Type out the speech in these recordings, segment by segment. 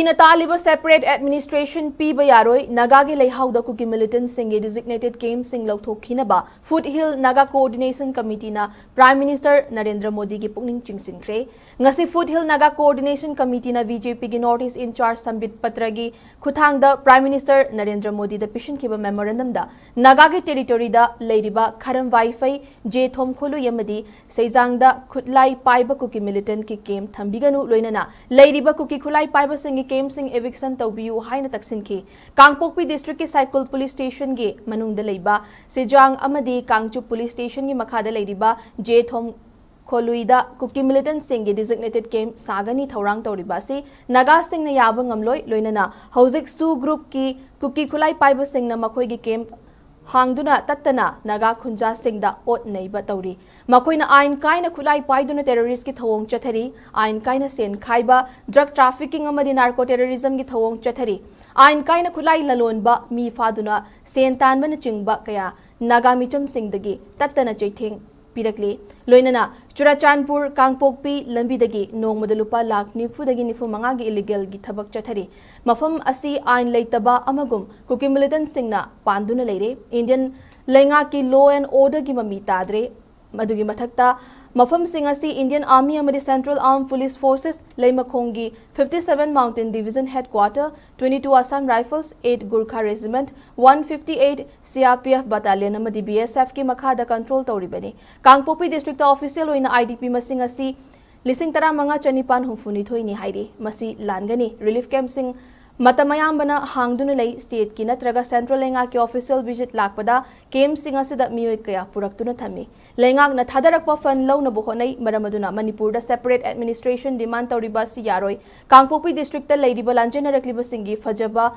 Kuki na taliba separate administration piba yaroi Naga ge Leihaoda Kuki Militants singe designated game sing Louthokhinaba Foothill Naga Coordination Committee na Prime Minister Narendra Modi gi Pukning Chingsinkhre ngasi Foothill Naga Coordination Committee na BJP gi Northeast in charge Sambit Patra gi Khuthang da Prime Minister Narendra Modi da pishin kiba memorandum da Naga gi territory da leiriba Kharam Waifai Je Thom Kholu yamadi Seijang da Khutlai Paiba Kuki Militant ki game thambiganu loinana leiriba Kuki Khulai Paiba singi game sing eviction taubiu haina taksinki Kangpokpi district ki cycle police station ge manungda leiba Sejang amadi Kangchu police station gi makhada leiriba Je Thom Kholuida Kuki Militant singi designated game sagani thaurang tauriba si Naga sing na yaba ngamloi loinana Hauzik Su group ki Kuki Khulai Paiba sing na makhoi gi game Hangduna Tatana Naga Khunja Singda Ot Neiba Tauri Makoina Ain Kaina Khulai Paiduna terrorist ki thawong chathari Ain Kaina Sen Khaiba drug trafficking amadi narco terrorism ki thawong chathari Ain Kaina Khulai Lalonba Mi Faduna Sen Tanba na Chingba Kaya Naga Micham Singdagi Tatana Chaithing Pirakli Loinana Churachandpur Kangpokpi Lambidagi Nongmada lupa lakh nifudagi nifu mangagi illegal gi thabak chathari Mafam asi ain leitaba amagum Kuki Militant singna panduna leire Indian lenga ki law and order gi mami tadre madugi mathakta Mafam sing asi Indian Army amadi Central Armed Police Forces Leimakhongi 57 Mountain Division Headquarter 22 Assam Rifles 8 Gurkha Regiment 158 CRPF Battalion amadi BSF ki makhada control tauribani Kangpokpi district official oina IDP masing asi lising tara manga chanipan humfuni thoini hairi masi langani relief camp sing Matamayambana hangduna lay state ki natraga central lenga ki official visit lakpada kem singa sida miyoi kaya puraktuna thami lengak na thadarakpa fan law na buhonai maramaduna Manipur da separate administration demand tauriba si yaroi Kangpokpi district ta leiriba lanjena rakliba singi fajaba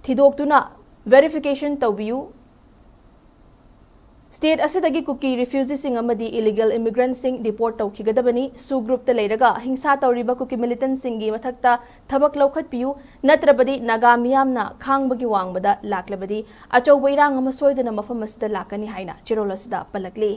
thidoktuna verification taubiu State asidagi Kuki refugees sing amadi illegal immigrants sing deport taukigadabani su group ta leiraga hingsa tauriba Kuki Militant singi mathakta thabak laukhat piu natrabadi Naga miyamna khangbagi wangbada laklabadi achau wairang ama soidana mafam asida lakani haina chirolasida palakli